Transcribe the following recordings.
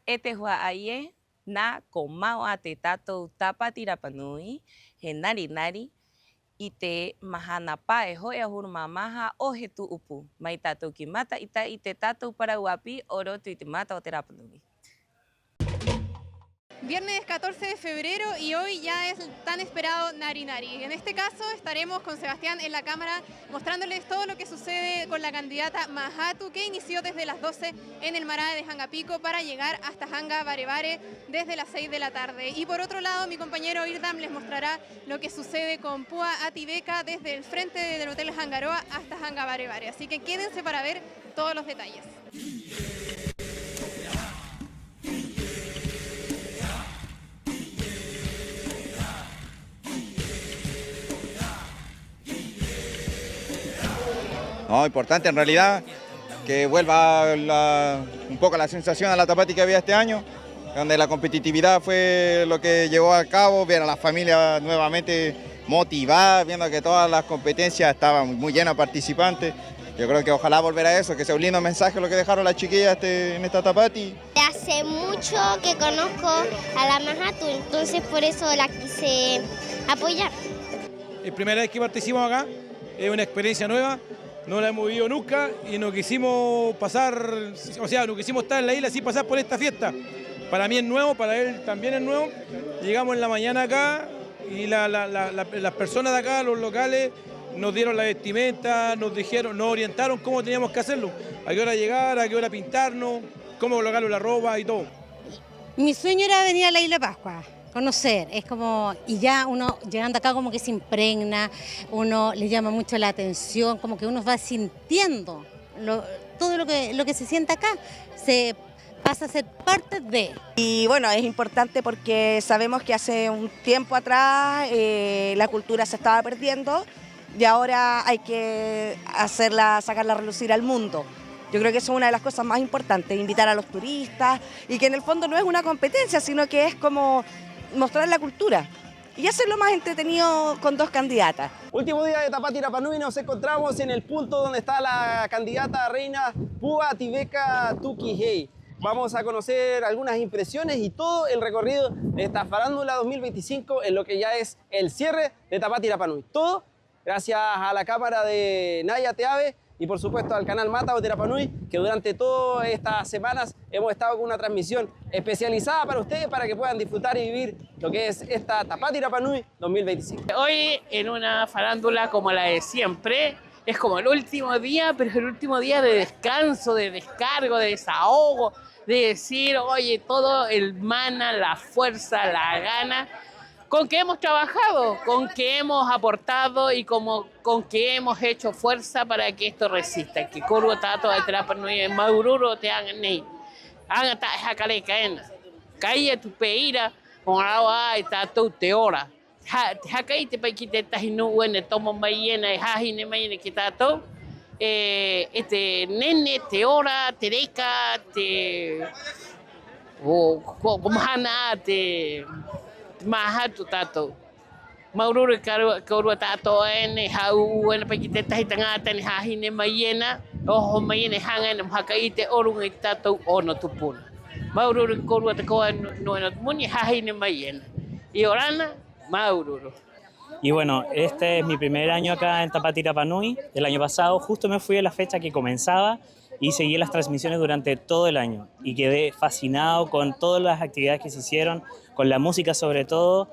Etehua aye na komao ate tato tapati rapanui, he nari nari, ite mahana pae hoi ahuru mamaha o he tu upu. Mai tato ki mata ita ite tato para uapi oro tu ite mata o te rapanui. Viernes 14 de febrero y hoy ya es tan esperado Nari Nari. En este caso estaremos con Sebastián en la cámara mostrándoles todo lo que sucede con la candidata Mahatu, que inició desde las 12 en el Marae de Jangapico para llegar hasta Janga Barebare desde las 6 de la tarde. Y por otro lado, mi compañero Irdam les mostrará lo que sucede con Púa Ativeca desde el frente del Hotel Jangaroa hasta Janga Barebare. Así que quédense para ver todos los detalles. No, importante en realidad que vuelva un poco la sensación a la Tapati que había este año, donde la competitividad fue lo que llevó a cabo, ver a las familias nuevamente motivadas, viendo que todas las competencias estaban muy llenas de participantes. Yo creo que ojalá volver a eso, que sea un lindo mensaje lo que dejaron las chiquillas en esta Tapati. Hace mucho que conozco a la Mahatu, entonces por eso la quise apoyar. Es la primera vez que participamos acá, es una experiencia nueva, no la hemos vivido nunca y no quisimos pasar, o sea, no quisimos estar en la isla sin pasar por esta fiesta. Para mí es nuevo, para él también es nuevo. Llegamos en la mañana acá y las personas de acá, los locales, nos dieron la vestimenta, nos orientaron cómo teníamos que hacerlo, a qué hora llegar, a qué hora pintarnos, cómo colocar la ropa y todo. Mi sueño era venir a la Isla Pascua, conocer, es como, y ya uno llegando acá como que se impregna, uno le llama mucho la atención, como que uno va sintiendo todo lo que se siente acá, se pasa a ser parte de. Y bueno, es importante porque sabemos que hace un tiempo atrás la cultura se estaba perdiendo y ahora hay que sacarla a relucir al mundo. Yo creo que eso es una de las cosas más importantes, invitar a los turistas y que en el fondo no es una competencia, sino que es como mostrar la cultura y hacerlo más entretenido con dos candidatas. Último día de Tapati Rapanui, nos encontramos en el punto donde está la candidata reina Púa Ativeca Tukihei. Vamos a conocer algunas impresiones y todo el recorrido de esta farándula 2025 en lo que ya es el cierre de Tapati Rapanui. Todo gracias a la cámara de Naya Teave y por supuesto al canal Mata o Terapanui, que durante todas estas semanas hemos estado con una transmisión especializada para ustedes, para que puedan disfrutar y vivir lo que es esta Tapati Rapanui 2025. Hoy en una farándula como la de siempre, es como el último día, pero es el último día de descanso, de descargo, de desahogo, de decir, oye, todo el mana, la fuerza, la gana, con que hemos trabajado, con que hemos aportado y con que hemos hecho fuerza para que esto resista. Que Kurwa Tato de Terapanui, Maururo te hagan nei. Hagan ta jacale caena. Caía tu peira, con agua y tato te ora. Jacai te paquite tajinu, bueno, tomo mayena y jajine mayena que tato. Nene te ora, te deca, te. O como hana, te. Mahatu tato. Maururu Kurwa Tato en Hau en Paquiteta y Tangata en Hajine Mayena, Ojo Mayene Hangan, Hakaite Orun y Tato Ono Tupuna. Maururu Kurwa Taco no en Muni Hajine Mayena. Y Orana, Maururu. Y bueno, este es mi primer año acá en Tapati Rapanui. El año pasado justo me fui a la fecha que comenzaba y seguí las transmisiones durante todo el año. Y quedé fascinado con todas las actividades que se hicieron, con la música sobre todo.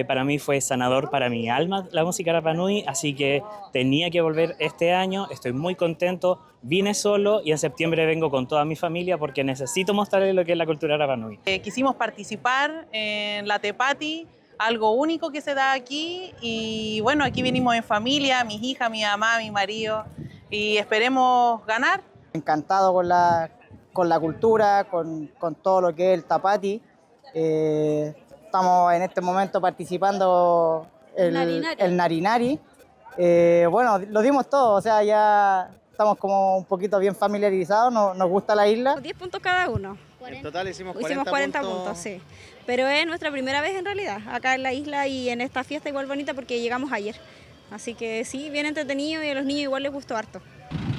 Para mí fue sanador para mi alma la música Rapanui, así que tenía que volver este año. Estoy muy contento. Vine solo y en septiembre vengo con toda mi familia porque necesito mostrarles lo que es la cultura Rapanui. Quisimos participar en la Tepati, algo único que se da aquí, y bueno, aquí venimos en familia, mis hijas, mi mamá, mi marido, y esperemos ganar. Encantado con la cultura, con todo lo que es el Tapati. Estamos en este momento participando el Nari Nari. Bueno, lo dimos todo, o sea, ya estamos como un poquito bien familiarizados, nos gusta la isla. 10 puntos cada uno. En total hicimos 40 puntos, sí. Pero es nuestra primera vez en realidad, acá en la isla y en esta fiesta igual bonita porque llegamos ayer. Así que sí, bien entretenido y a los niños igual les gustó harto.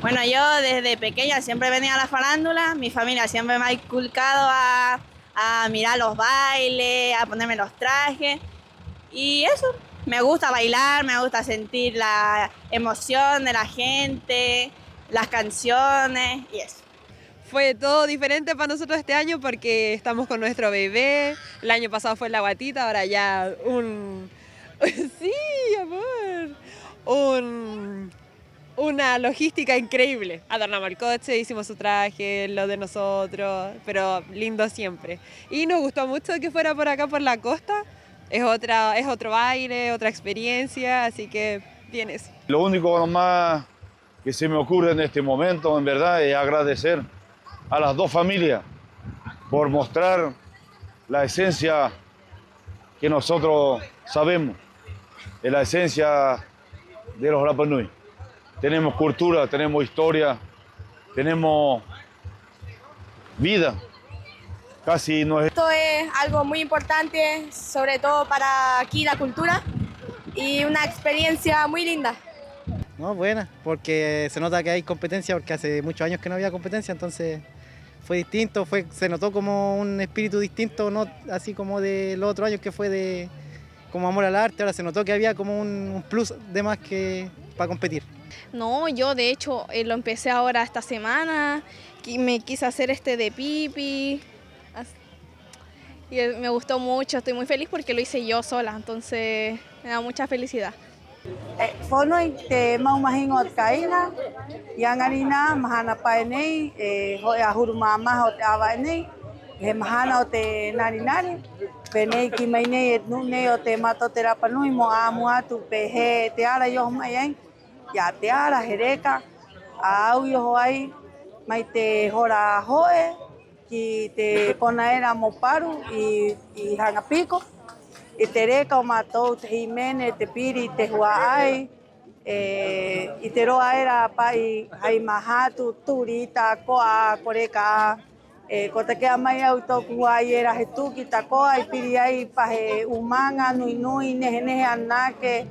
Bueno, yo desde pequeña siempre venía a la farándula, mi familia siempre me ha inculcado a mirar los bailes, a ponerme los trajes. Y eso, me gusta bailar, me gusta sentir la emoción de la gente, las canciones y eso. Fue todo diferente para nosotros este año porque estamos con nuestro bebé. El año pasado fue la guatita, ahora ya sí, amor. Una logística increíble. Adornamos el coche, hicimos su traje, lo de nosotros, pero lindo siempre. Y nos gustó mucho que fuera por acá, por la costa. Es otro aire, otra experiencia, así que bien eso. Lo único nomás que se me ocurre en este momento, en verdad, es agradecer a las dos familias por mostrar la esencia que nosotros sabemos, de la esencia de los Rapa Nui. Tenemos cultura, tenemos historia, tenemos vida. Casi no es... Esto es algo muy importante, sobre todo para aquí la cultura, y una experiencia muy linda. No, buena, porque se nota que hay competencia, porque hace muchos años que no había competencia, entonces fue distinto, se notó como un espíritu distinto, no así como de los otros años que fue de como amor al arte. Ahora se notó que había como un plus de más que para competir. No, yo de hecho lo empecé ahora esta semana, me quise hacer de pipi y me gustó mucho, estoy muy feliz porque lo hice yo sola, entonces me da mucha felicidad. Fonoi te maumahin o kaina, yangarina mahana paenei, hoi ahurumama o te awaenei, he mahana o te narinari, penei ki mainei et nunei o te mato te Rapa Nui mo amuatu pe he te ara yoho mai ai, ya te ara hereka, a au yoho ai, mai te hora hoe, ki te ponaera mo paru i hangapiko, i te reka o mātou te himene, te piri, te huaai, i te roa era pai hai mahatu, turita, koa, koreka, ko te kea mai au tōku huaai era he tuki ta koa, i piri ai pahe umanga, nui nui, nehe nehe anake,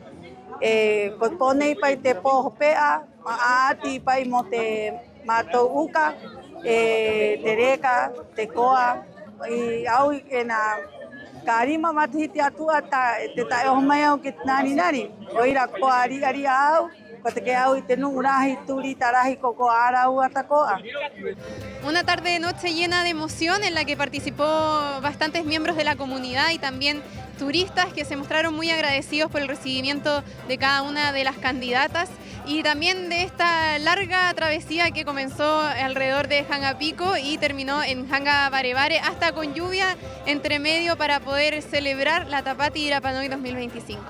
ko ponei pai te poho pea, aati pai mo te mātou uka, te reka, te koa, i au e nā karima matihiti atua te tae o mai au ki narinari. O ira koa ari au, ko te ke au i te nungurahi, turi, tarahi, koko ara ua takoa. Una tarde de noche llena de emoción en la que participó bastantes miembros de la comunidad y también turistas que se mostraron muy agradecidos por el recibimiento de cada una de las candidatas y también de esta larga travesía que comenzó alrededor de Hangapico y terminó en Hanga Barebare hasta con lluvia entre medio para poder celebrar la Tapati Rapa Nui 2025.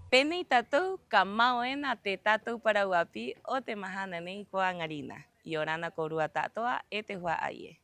Pene tatou kamau ena te tatou parauapi o te mahana nei ko angarina. I orana korua tatoa e te hua aie.